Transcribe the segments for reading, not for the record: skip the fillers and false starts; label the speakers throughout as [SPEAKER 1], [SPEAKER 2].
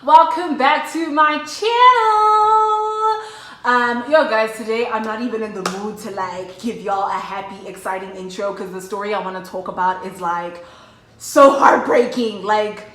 [SPEAKER 1] welcome back to my channel. Yo guys, today I'm not even in the mood to like give y'all a happy, exciting intro because the story I want to talk about is like so heartbreaking. Like,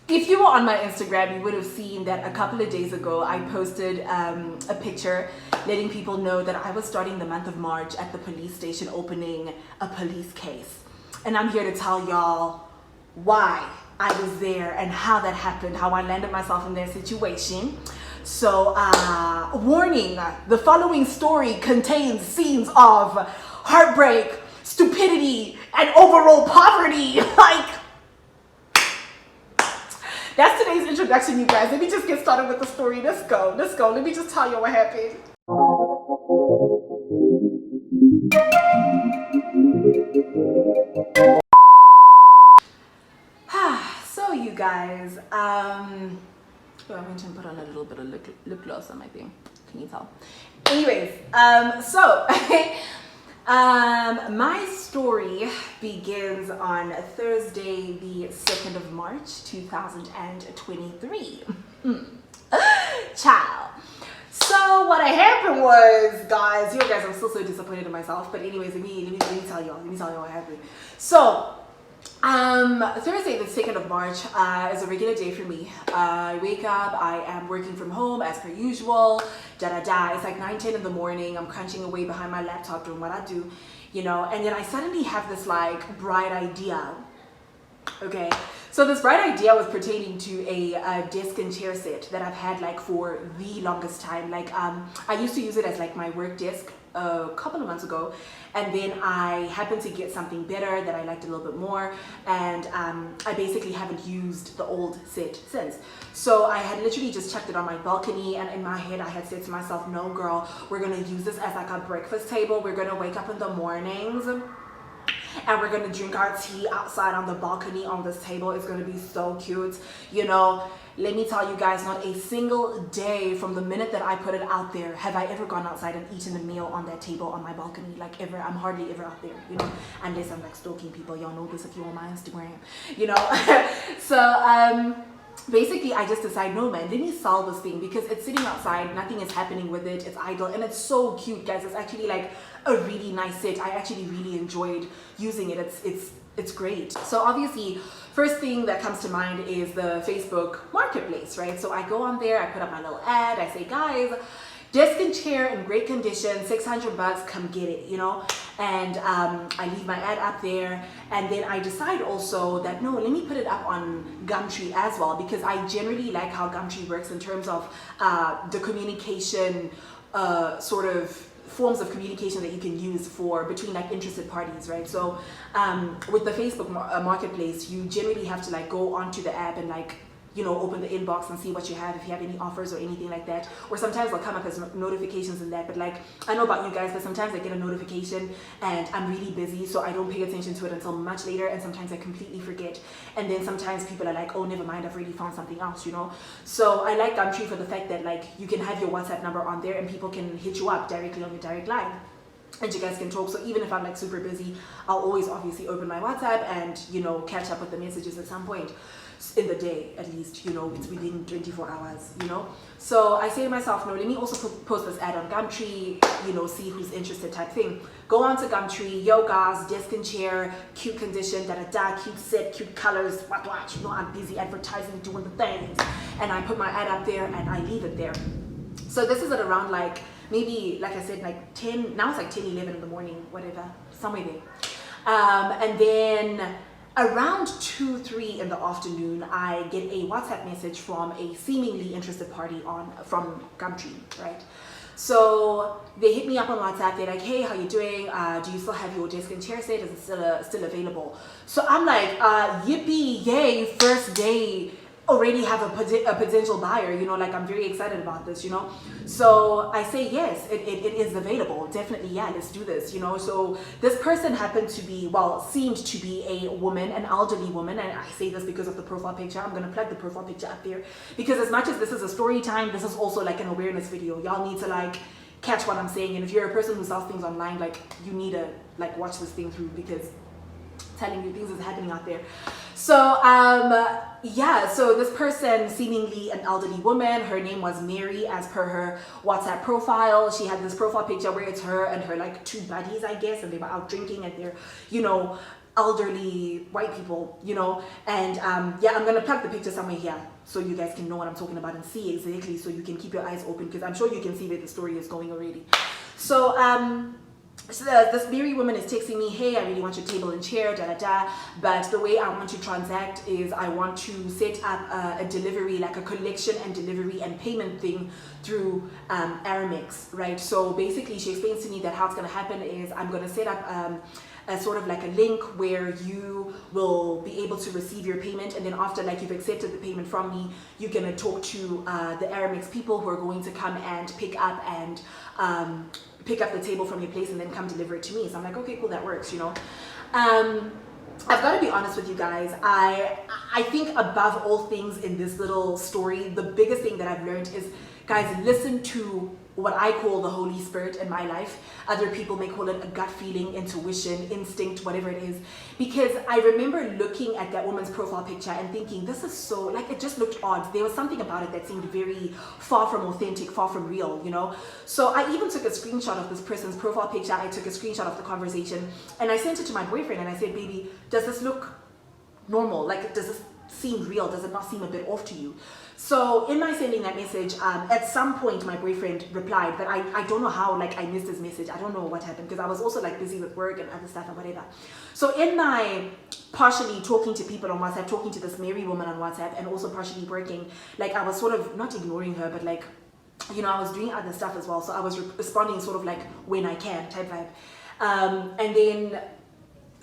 [SPEAKER 1] if you were on my Instagram, you would have seen that a couple of days ago I posted a picture letting people know that I was starting the month of March at the police station opening a police case. And I'm here to tell y'all why I was there and how that happened, how I landed myself in that situation. So, warning, the following story contains scenes of heartbreak, stupidity, and overall poverty. Like, that's today's introduction, you guys. Let me just get started with the story. Let's go. Let me just tell you what happened. So you guys, I'm going to put on a little bit of lip gloss on my thing. Can you tell? Anyways, my story begins on Thursday, the 2nd of March, 2023. Child. So what happened was, guys, you guys, I'm still so disappointed in myself. But anyways, let me tell y'all what happened. So, Thursday the 2nd of March is a regular day for me. I wake up, I am working from home as per usual, It's like 9-10 in the morning, I'm crunching away behind my laptop doing what I do, you know, and then I suddenly have this like bright idea. Okay, so this bright idea was pertaining to a desk and chair set that I've had like for the longest time. Like, I used to use it as like my work desk a couple of months ago, and then I happened to get something better that I liked a little bit more, and I basically haven't used the old set since. So I had literally just chucked it on my balcony, and in my head I had said to myself, no girl, we're gonna use this as like a breakfast table. We're gonna wake up in the mornings and we're gonna drink our tea outside on the balcony on this table. It's gonna be so cute, you know. Let me tell you guys, not a single day from the minute that I put it out there have I ever gone outside and eaten a meal on that table on my balcony. Like, ever. I'm hardly ever out there, you know, unless I'm like stalking people. Y'all know this if you're on my Instagram, you know. So basically I just decided, no man, let me sell this thing because it's sitting outside, nothing is happening with it, it's idle, and it's so cute, guys. It's actually like a really nice set. I actually really enjoyed using it. It's great. So obviously, first thing that comes to mind is the Facebook marketplace, right? So I go on there, I put up my little ad, I say, guys, desk and chair in great condition, $600, come get it, you know. And I leave my ad up there, and then I decide also that no, let me put it up on Gumtree as well, because I generally like how Gumtree works in terms of the communication sort of forms of communication that you can use for between like interested parties, right? So with the Facebook marketplace, you generally have to like go onto the app and like, you know, open the inbox and see what you have, if you have any offers or anything like that. Or sometimes they'll come up as notifications and that, but like, I know about you guys, but sometimes I get a notification and I'm really busy, so I don't pay attention to it until much later, and sometimes I completely forget. And then sometimes people are like, oh, never mind, I've already found something else, you know? So I like Gumtree for the fact that like, you can have your WhatsApp number on there and people can hit you up directly on your direct line, and you guys can talk. So even if I'm like super busy, I'll always obviously open my WhatsApp and, you know, catch up with the messages at some point in the day, at least, you know, it's within 24 hours, you know. So I say to myself, no, let me also post this ad on Gumtree, you know, see who's interested type thing. Go on to Gumtree, yo guys, desk and chair, cute condition, cute set, cute colors, what, you know, I'm busy advertising, doing the things. And I put my ad up there and I leave it there. So this is at around like, maybe, like I said, like 10, now it's like 10, 11 in the morning, whatever, somewhere there. And then around 2, 3 in the afternoon, I get a WhatsApp message from a seemingly interested party from Gumtree, right? So they hit me up on WhatsApp. They're like, hey, how you doing? Do you still have your desk and chair set? Is it still available? So I'm like, yippee, yay, first day, already have a potential buyer, you know, like I'm very excited about this, you know. So I say, yes, it is available, definitely, yeah, let's do this, you know. So this person happened to be, well, seemed to be a woman, an elderly woman, and I say this because of the profile picture. I'm gonna plug the profile picture up there, because as much as this is a story time, this is also like an awareness video. Y'all need to like catch what I'm saying, and if you're a person who sells things online, like you need to like watch this thing through, because telling you things is happening out there. So yeah, so this person, seemingly an elderly woman, her name was Mary as per her WhatsApp profile. She had this profile picture where it's her and her like two buddies, I guess, and they were out drinking and they're, you know, elderly white people, you know. And yeah, I'm gonna plug the picture somewhere here so you guys can know what I'm talking about and see exactly, so you can keep your eyes open, because I'm sure you can see where the story is going already. So this Mary woman is texting me, hey, I really want your table and chair, da da da, but the way I want to transact is I want to set up a delivery, like a collection and delivery and payment thing through Aramex, right? So basically she explains to me that how it's going to happen is I'm going to set up a sort of like a link where you will be able to receive your payment, and then after like you've accepted the payment from me, you're going to talk to the Aramex people who are going to come and pick up the table from your place and then come deliver it to me. So I'm like, okay, cool, that works, you know. I've got to be honest with you guys. I think above all things in this little story, the biggest thing that I've learned is, guys, listen to what I call the Holy Spirit in my life. Other people may call it a gut feeling, intuition, instinct, whatever it is. Because I remember looking at that woman's profile picture and thinking, this is so, like, it just looked odd. There was something about it that seemed very far from authentic, far from real, you know. So I even took a screenshot of this person's profile picture. I took a screenshot of the conversation and I sent it to my boyfriend and I said, baby, does this look normal? Like, does this seem real? Does it not seem a bit off to you? So in my sending that message, at some point my boyfriend replied, but I don't know how, like, I missed his message. I don't know what happened because I was also like busy with work and other stuff and whatever. So in my partially talking to people on WhatsApp, talking to this Mary woman on WhatsApp, and also partially working, like, I was sort of not ignoring her, but like, you know, I was doing other stuff as well. So I was responding sort of like when I can type vibe. And then,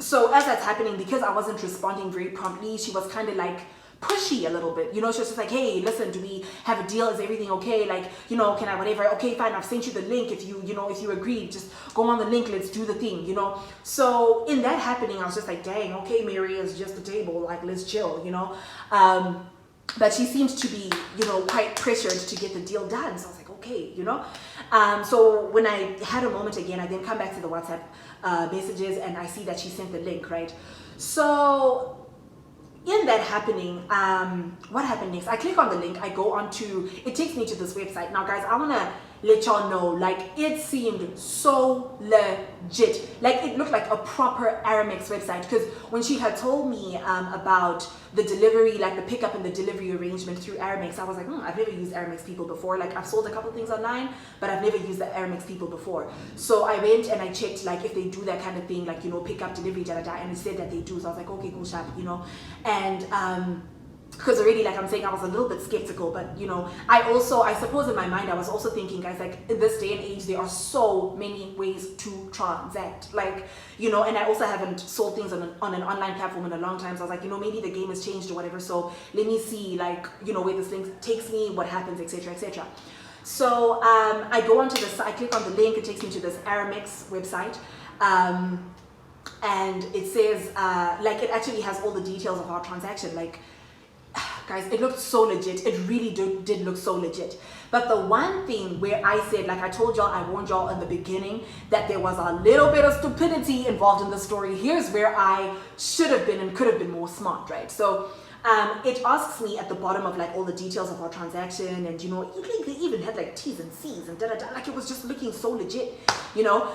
[SPEAKER 1] so as that's happening, because I wasn't responding very promptly, she was kind of like pushy a little bit, you know. She was just like, hey, listen, do we have a deal? Is everything okay? Like, you know, can I whatever? Okay, fine, I've sent you the link. If you agree, just go on the link, let's do the thing, you know. So in that happening, I was just like, dang, okay, Mary, is just a table, like, let's chill, you know. But she seemed to be, you know, quite pressured to get the deal done. So I was like, okay, you know. So when I had a moment again, I then come back to the WhatsApp messages and I see that she sent the link, right? So in that happening, what happened next? I click on the link, I go on to, it takes me to this website. Now guys, I want to let y'all know, like, it seemed so legit. Like, it looked like a proper Aramex website, because when she had told me about the delivery, like the pickup and the delivery arrangement through Aramex, I was like, I've never used Aramex people before. Like, I've sold a couple things online, but I've never used the Aramex people before. So I went and I checked, like, if they do that kind of thing, like, you know, pick up, delivery, da da da, and it said that they do. So I was like, okay, cool, sharp, you know. And because already, like I'm saying, I was a little bit skeptical, but you know, I suppose in my mind I was also thinking, guys, like, in this day and age there are so many ways to transact, like, you know. And I also haven't sold things on an online platform in a long time, so I was like, you know, maybe the game has changed or whatever, so let me see, like, you know, where this link takes me, what happens, etc, etc. So I go onto this, I click on the link, it takes me to this Aramex website, and it says like, it actually has all the details of our transaction. Like, guys, it looked so legit. It really did look so legit. But the one thing where I said, like I told y'all, I warned y'all in the beginning that there was a little bit of stupidity involved in the story. Here's where I should have been and could have been more smart, right? So it asks me at the bottom of, like, all the details of our transaction, and you know, they even had like T's and C's and da da da. Like, it was just looking so legit, you know.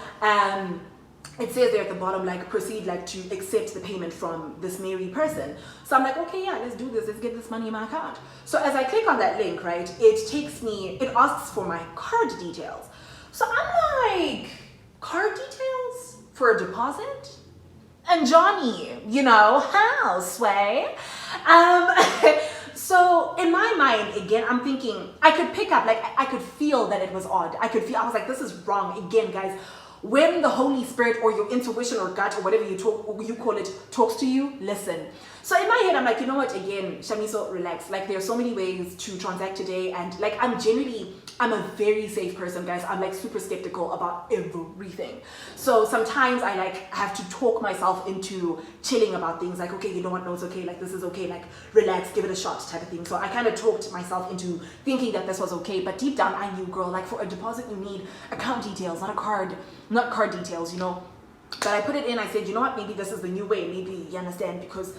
[SPEAKER 1] It says there at the bottom, like, proceed, like, to accept the payment from this Mary person. So I'm like, okay, yeah, let's do this. Let's get this money in my account. So as I click on that link, right, it asks for my card details. So I'm like, card details for a deposit? And Johnny, you know, how, sway? So in my mind, again, I'm thinking, I could pick up, like, I could feel that it was odd. I was like, this is wrong. Again, guys, when the Holy Spirit or your intuition or gut or whatever you call it talks to you, listen. So in my head, I'm like, you know what, again, Shamiso, relax. Like, there are so many ways to transact today, and like, I'm a very safe person, guys. I'm like super skeptical about everything. So sometimes I like have to talk myself into chilling about things, like, okay, you know what, no, it's okay, like, this is okay, like, relax, give it a shot type of thing. So I kind of talked myself into thinking that this was okay, but deep down I knew, girl, like, for a deposit you need account details, not card details, you know. But I put it in, I said, you know what, maybe this is the new way, maybe, you understand, because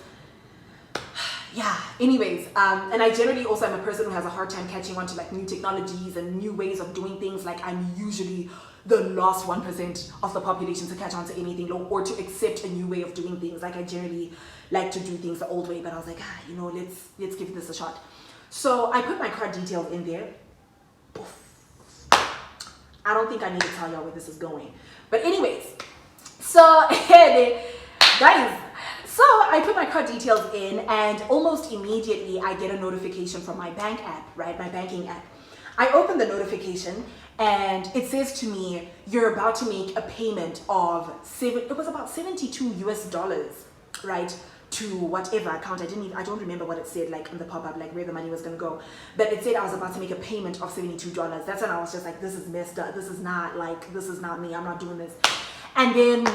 [SPEAKER 1] Yeah, anyways, and I generally also am a person who has a hard time catching on to like new technologies and new ways of doing things. Like I'm usually the last 1% of the population to catch on to anything or to accept a new way of doing things. Like I generally like to do things the old way, but I was like, let's give this a shot. So I put my card details in there. I don't think I need to tell y'all where this is going. But anyways, so guys, so I put my card details in and almost immediately I get a notification from my bank app, right? My banking app. I open the notification and it says to me, you're about to make a payment of it was about $72, right? To whatever account. I don't remember what it said like in the pop-up, like where the money was gonna go. But it said I was about to make a payment of $72. That's when I was just like, this is messed up. This is not me. I'm not doing this. And then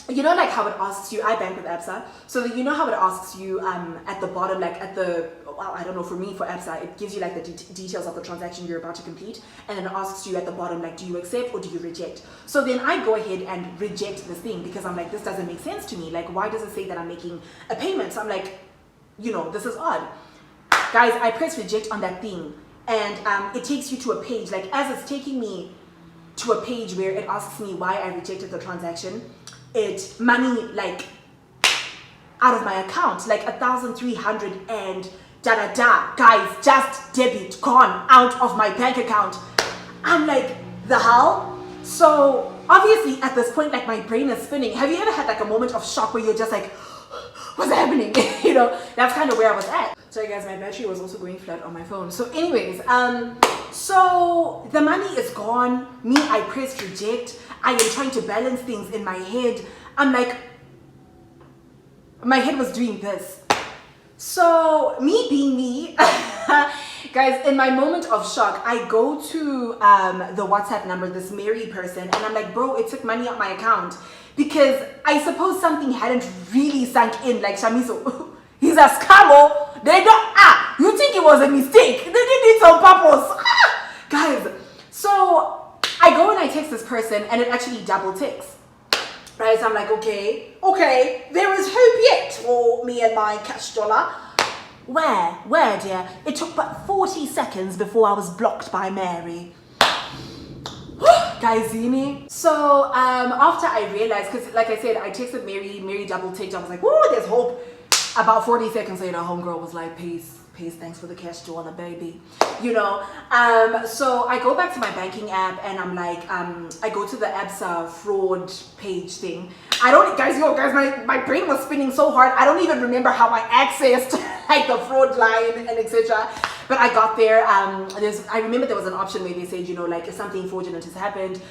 [SPEAKER 1] you know like how it asks you, I bank with ABSA, so that you know how it asks you at the bottom, like at the, well, I don't know, for me, for ABSA, it gives you like the details of the transaction you're about to complete, and then it asks you at the bottom, like, do you accept or do you reject? So then I go ahead and reject this thing because I'm like, this doesn't make sense to me. Like, why does it say that I'm making a payment? So I'm like, this is odd. Guys, I press reject on that thing, and it takes you to a page, like as it's taking me to a page where it asks me why I rejected the transaction, money like out of my account, like 1,300 and guys, just debit gone out of my bank account. I'm like, the hell? So obviously at this point, like my brain is spinning. Have you ever had like a moment of shock where you're just like, what's happening? That's kind of where I was at. Sorry guys, my battery was also going flat on my phone. So anyways, so the money is gone. Me, I pressed reject. I am trying to balance things in my head. I'm like, my head was doing this. So me being me, guys, in my moment of shock, I go to the WhatsApp number, this Mary person, and I'm like, bro, it took money out my account. Because I suppose something hadn't really sunk in, like Shamiso, he's a scammer. They don't, you think it was a mistake. They did it on purpose. Guys, so I go and I text this person and it actually double ticks. Right, so I'm like, okay, there is hope yet for me and my cash dollar. Where, dear? It took but 40 seconds before I was blocked by Mary. Guys, Zini. So after I realized, because like I said, I texted Mary double ticked. I was like, whoa, there's hope. About 40 seconds later, homegirl was like, peace, thanks for the cash dollar, baby. So I go back to my banking app and I'm like, I go to the ABSA fraud page thing. Guys, my brain was spinning so hard. I don't even remember how I accessed like the fraud line and etc. But I got there. I remember there was an option where they said, like if something fraudulent has happened,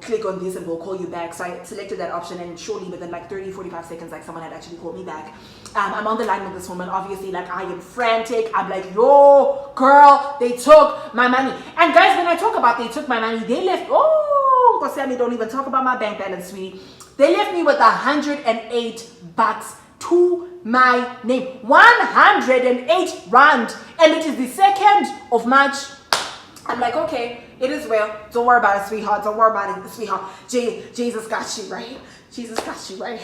[SPEAKER 1] click on this and we'll call you back. So I selected that option and surely within like 30-45 seconds, like someone had actually called me back. I'm on the line with this woman. Obviously, like I am frantic. I'm like, yo, girl, they took my money. And guys, when I talk about they took my money, they left, Kosemi, don't even talk about my bank balance, sweetie. They left me with $108 to my name. 108 rand. And it is the 2nd of March. I'm like, okay, it is well. Don't worry about it, sweetheart. Don't worry about it, sweetheart. Jesus got you, right? Jesus got you, right?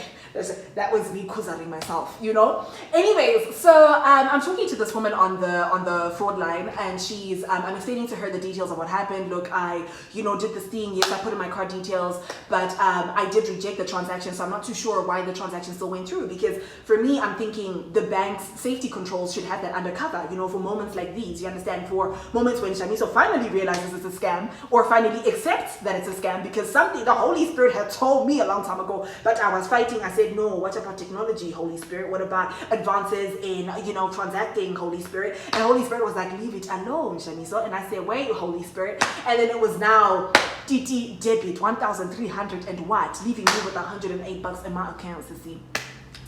[SPEAKER 1] That was me kuzaring myself, Anyways, so I'm talking to this woman on the fraud line, and she's I'm explaining to her the details of what happened. Look, I did this thing. Yes, I put in my card details, but I did reject the transaction, so I'm not too sure why the transaction still went through. Because for me, I'm thinking the bank's safety controls should have that undercover, for moments like these. You understand? For moments when Shamiso finally realizes it's a scam, or finally accepts that it's a scam, because something the Holy Spirit had told me a long time ago, but I was fighting. I said, no, what about technology, Holy Spirit? What about advances in, transacting, Holy Spirit? And Holy Spirit was like, leave it alone, Shamiso. And I said, wait, Holy Spirit. And then it was now TT debit, 1,300 and what? Leaving me with $108 in my account, sissy.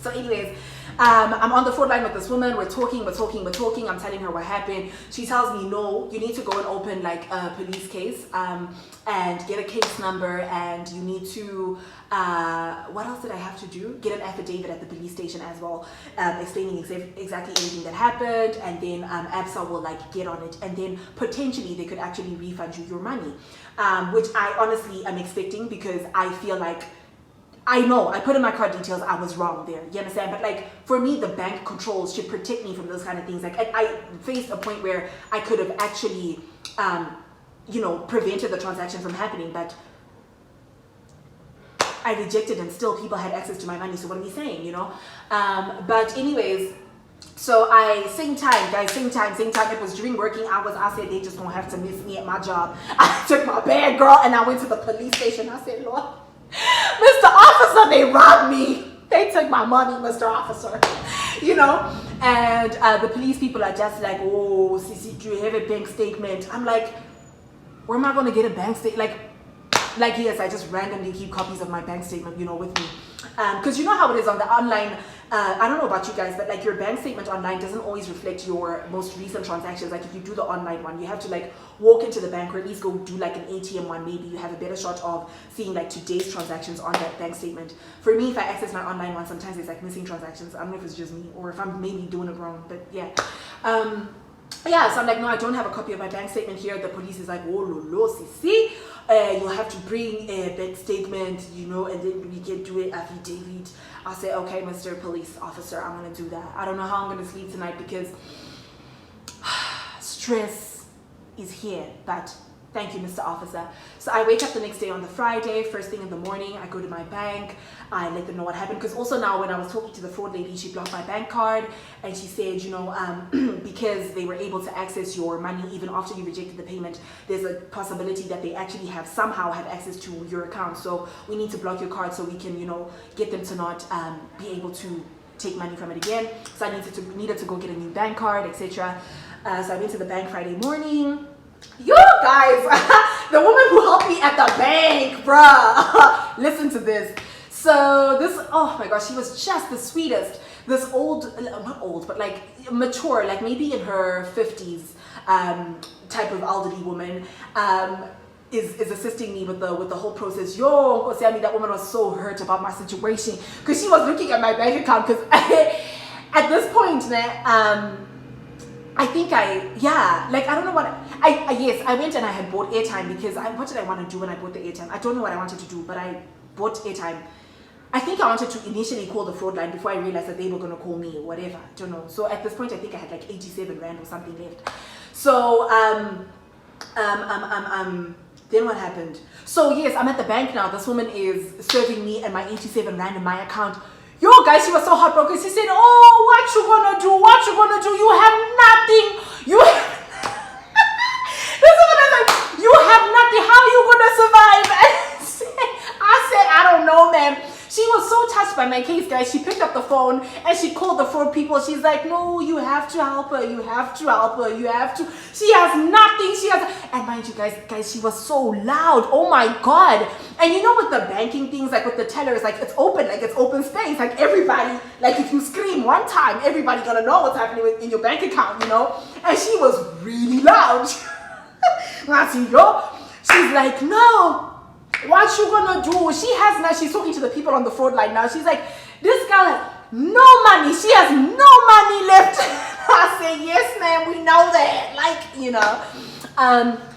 [SPEAKER 1] So anyways, I'm on the fraud line with this woman. We're talking. I'm telling her what happened. She tells me, no, you need to go and open like a police case and get a case number, and you need to, what else did I have to do? Get an affidavit at the police station as well, explaining exactly everything that happened, and then ABSA will like get on it, and then potentially they could actually refund you your money, which I honestly am expecting, because I feel like I know I put in my card details, I was wrong there, you understand? But like for me, the bank controls should protect me from those kind of things. Like I faced a point where I could have actually prevented the transaction from happening, but I rejected and still people had access to my money. So what are we saying, but anyways, so I same time, guys, it was during working hours. I said they just don't have to miss me at my job. I took my bag, girl, and I went to the police station. I said, Lord, Mr. Officer, they robbed me. They took my money, Mr. Officer. And the police people are just like, oh, Sissy, do you have a bank statement? I'm like, where am I going to get a bank statement? Like yes, I just randomly keep copies of my bank statement, with me. Because you know how it is on the online, I don't know about you guys, but like your bank statement online doesn't always reflect your most recent transactions. Like if you do the online one, you have to like walk into the bank or at least go do like an ATM one. Maybe you have a better shot of seeing like today's transactions on that bank statement. For me, if I access my online one, sometimes it's like missing transactions. I don't know if it's just me or if I'm maybe doing it wrong, but yeah. So I'm like, no, I don't have a copy of my bank statement here. The police is like, oh, lolo, see, you'll have to bring a bank statement, and then we can do it affidavit. I say, okay, Mr. Police Officer, I'm going to do that. I don't know how I'm going to sleep tonight because stress is here, but thank you, Mr. Officer. So I wake up the next day on the Friday, first thing in the morning, I go to my bank, I let them know what happened. Because also now when I was talking to the fraud lady, she blocked my bank card and she said, because they were able to access your money even after you rejected the payment, there's a possibility that they actually somehow have access to your account. So we need to block your card so we can, get them to not be able to take money from it again. So I needed to go get a new bank card, etc. So I went to the bank Friday morning. Yo guys, the woman who helped me at the bank, bruh, listen to this. So this, oh my gosh, she was just the sweetest. This not old, but like mature, like maybe in her 50s type of elderly woman is assisting me with the whole process. Yo, Sammy, that woman was so hurt about my situation because she was looking at my bank account because at this point, I think I don't know what I went and I had bought airtime because what did I want to do when I bought the airtime? I don't know what I wanted to do, but I bought airtime. I think I wanted to initially call the fraud line before I realized that they were going to call me or whatever. I don't know. So at this point, I think I had like 87 rand or something left. So then what happened? So yes, I'm at the bank now. This woman is serving me and my 87 rand in my account. Yo, guys, she was so heartbroken. She said, oh, what you gonna do? What you gonna do? You have nothing. This woman is like, you have nothing. How are you gonna survive? I said, I don't know, ma'am. She was so touched by my case, guys. She picked up the phone and she called the fraud people. She's like, no, you have to help her. You have to help her. You have to. She has nothing. And mind you, guys, she was so loud. Oh my God. And with the banking things, like with the tellers, like it's open space. Like everybody, like if you scream one time, everybody gonna know what's happening in your bank account, And she was really loud. She's like, no. What you gonna do? She's talking to the people on the fraud line now. She's like, this girl has no money. She has no money left. I say, yes, ma'am, we know that.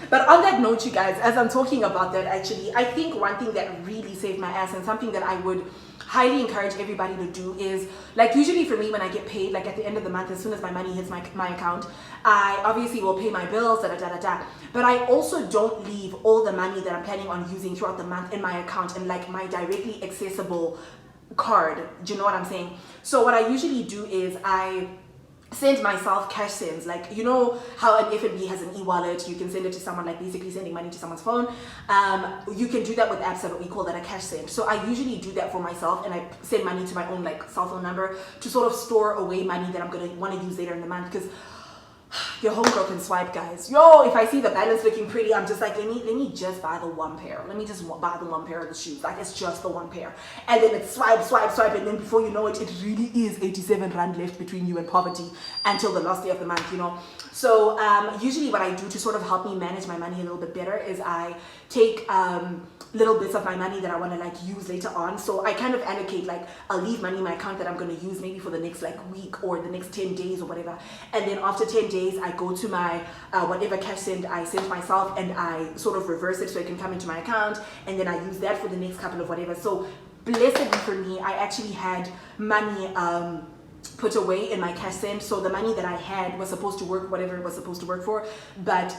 [SPEAKER 1] But on that note, you guys, as I'm talking about that, actually, I think one thing that really saved my ass and something that I would highly encourage everybody to do is, like, usually for me when I get paid, like at the end of the month, as soon as my money hits my account, I obviously will pay my bills, but I also don't leave all the money that I'm planning on using throughout the month in my account in like my directly accessible card. Do you know what I'm saying? So what I usually do is I send myself cash sends. Like, how an F&B has an e-wallet, you can send it to someone, like basically sending money to someone's phone. You can do that with apps, that we call that a cash send. So I usually do that for myself and I send money to my own like cell phone number to sort of store away money that I'm going to want to use later in the month, because your homegirl can swipe, guys. Yo, if I see the balance looking pretty, I'm just like, let me just buy the one pair. Let me just buy the one pair of the shoes. Like, it's just the one pair. And then it's swipe, and then before you know it, it really is 87 rand left between you and poverty until the last day of the month, So usually what I do to sort of help me manage my money a little bit better is I take little bits of my money that I want to like use later on. So I kind of allocate, like, I'll leave money in my account that I'm going to use maybe for the next like week or the next 10 days or whatever. And then after 10 days, I go to my whatever cash send I send myself and I sort of reverse it so it can come into my account. And then I use that for the next couple of whatever. So blessedly for me, I actually had money put away in my cash send. So the money that I had was supposed to work whatever it was supposed to work for, but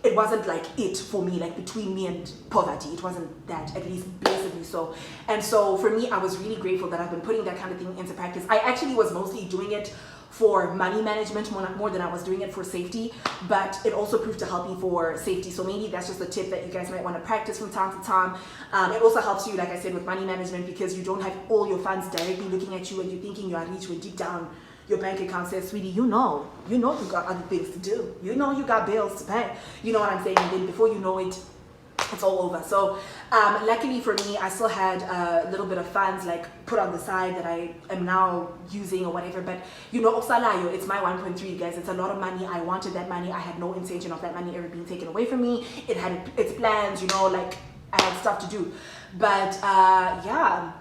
[SPEAKER 1] it wasn't like it for me, like between me and poverty. It wasn't that, at least blessedly so. And so for me, I was really grateful that I've been putting that kind of thing into practice. I actually was mostly doing it for money management more than I was doing it for safety, but it also proved to help me for safety. So maybe that's just a tip that you guys might want to practice from time to time. It also helps you, like I said, with money management, because you don't have all your funds directly looking at you and you're thinking you are rich when deep down your bank account says, sweetie, you know you got other things to do. You know you got bills to pay. You know what I'm saying? And then before you know it, it's all over. So luckily for me, I still had a little bit of funds like put on the side that I am now using or whatever. But you know, Oksalayo, it's my 1.3, guys. It's a lot of money. I wanted that money. I had no intention of that money ever being taken away from me. It had its plans, you know, like I had stuff to do. But yeah,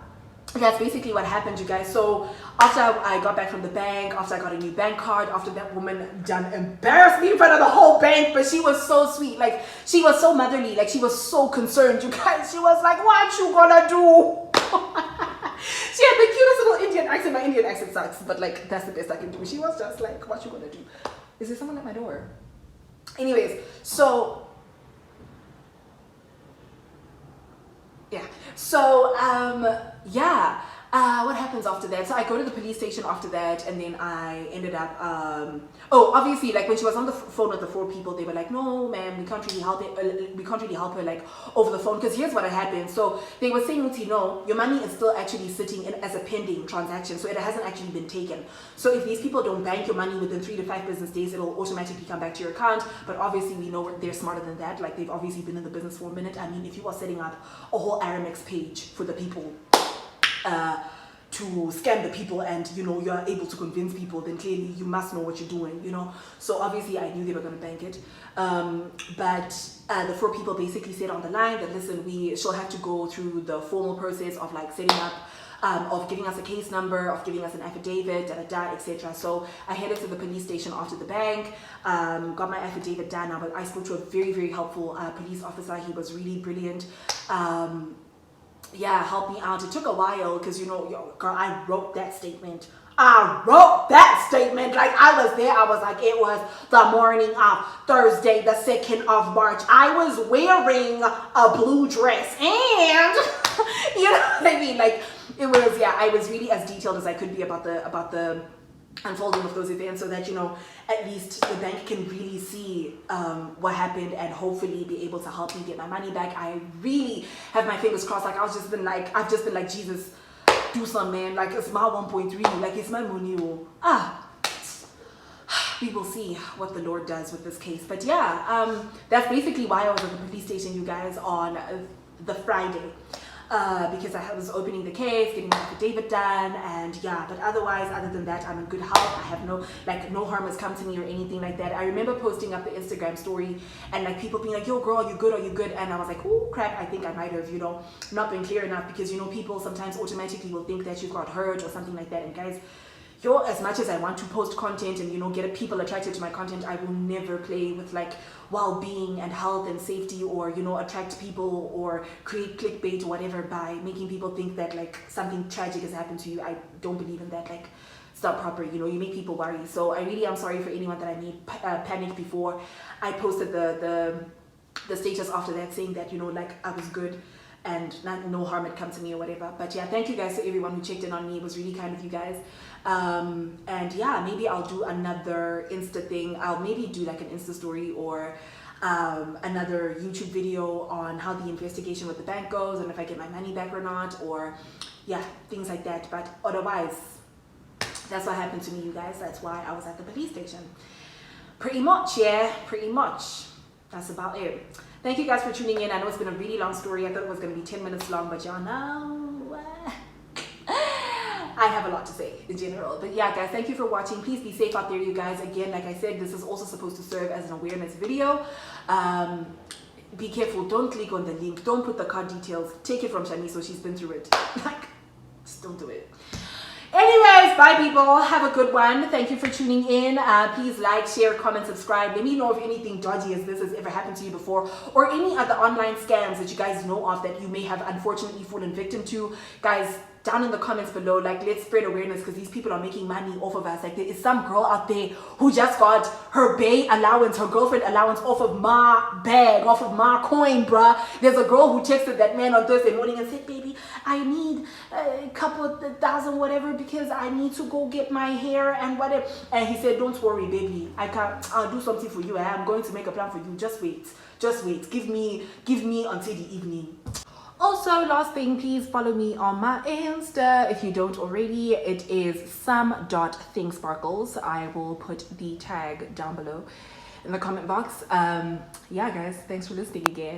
[SPEAKER 1] that's basically what happened, you guys. So after I got back from the bank, after I got a new bank card, after that woman done embarrassed me in front of the whole bank, but she was so sweet. Like, she was so motherly. Like, she was so concerned, you guys. She was like, what you gonna do? She had the cutest little Indian accent. My Indian accent sucks, but like, that's the best I can do. She was just like, what you gonna do? Is there someone at my door? Anyways, so yeah. So yeah. What happens after that? So I go to the police station after that, and then I ended up oh, obviously, like when she was on the phone with the 4 people, they were like, no ma'am, we can't really help it, we can't really help her like over the phone, because here's what had happened. So they were saying, Muti, no, your money is still actually sitting in as a pending transaction, so it hasn't actually been taken. So if these people don't bank your money within 3 to 5 business days, it'll automatically come back to your account. But obviously we know they're smarter than that. Like, they've obviously been in the business for a minute. I mean, if you are setting up a whole Aramex page for the people to scam the people, and you know you're able to convince people, then clearly you must know what you're doing, you know. So obviously I knew they were going to bank it, but the 4 people basically said on the line that, listen, she'll have to go through the formal process of like setting up, of giving us a case number, of giving us an affidavit, etc. So I headed to the police station after the bank, got my affidavit done. I spoke to a very, very helpful police officer. He was really brilliant. Yeah, helped me out. It took a while because, you know, yo, girl, I wrote that statement. Like, I was there. I was like, it was the morning of Thursday, the 2nd of March. I was wearing a blue dress, and you know what I mean? Like, it was, yeah, I was really as detailed as I could be about the unfolding of those events, so that, you know, at least the bank can really see what happened and hopefully be able to help me get my money back. I really have my fingers crossed. Like, I've just been like, Jesus, do something, man. Like, it's my 1.3, like, it's my money. We will see what the Lord does with this case. But yeah, that's basically why I was at the police station, you guys, on the Friday. Because I was opening the case, getting my affidavit done, and yeah, but otherwise, other than that, I'm in good health. I have no harm has come to me or anything like that. I remember posting up the Instagram story and like people being like, yo girl, are you good? And I was like, oh crap, I think I might have, you know, not been clear enough, because, you know, people sometimes automatically will think that you got hurt or something like that. And guys, yo, as much as I want to post content and, you know, get people attracted to my content, I will never play with like well-being and health and safety, or, you know, attract people or create clickbait or whatever by making people think that like something tragic has happened to you. I don't believe in that. Like, it's not proper, you know. You make people worry. So I really am sorry for anyone that I made panic before I posted the status after that, saying that, you know, like, I was good and no harm had come to me or whatever. But yeah, thank you guys to everyone who checked in on me. It was really kind of you guys. And yeah, maybe I'll do another Insta thing. I'll maybe do like an Insta story or another YouTube video on how the investigation with the bank goes and if I get my money back or not, or yeah, things like that. But otherwise, that's what happened to me, you guys. That's why I was at the police station. Pretty much, yeah, pretty much. That's about it. Thank you guys for tuning in. I know it's been a really long story. I thought it was going to be 10 minutes long, but y'all know I have a lot to say in general. But yeah, guys, thank you for watching. Please be safe out there, you guys. Again, like I said, this is also supposed to serve as an awareness video. Be careful. Don't click on the link. Don't put the card details. Take it from Shani, so she's been through it. Like, just don't do it. Anyways, bye people. Have a good one. Thank you for tuning in. Please like, share, comment, subscribe. Let me know if anything dodgy as this has ever happened to you before, or any other online scams that you guys know of that you may have unfortunately fallen victim to. Guys, down in the comments below, like, let's spread awareness, because these people are making money off of us. Like, there is some girl out there who just got her bae allowance, her girlfriend allowance off of my bag, off of my coin, bruh. There's a girl who texted that man on Thursday morning and said, baby, I need a couple of thousand whatever because I need to go get my hair and whatever. And he said, don't worry, baby, I'll do something for you. I'm going to make a plan for you. Just wait, give me until the evening. Also, last thing, please follow me on my Insta if you don't already. It is Some.thingsparkles. I will put the tag down below in the comment box. Yeah, guys, thanks for listening again.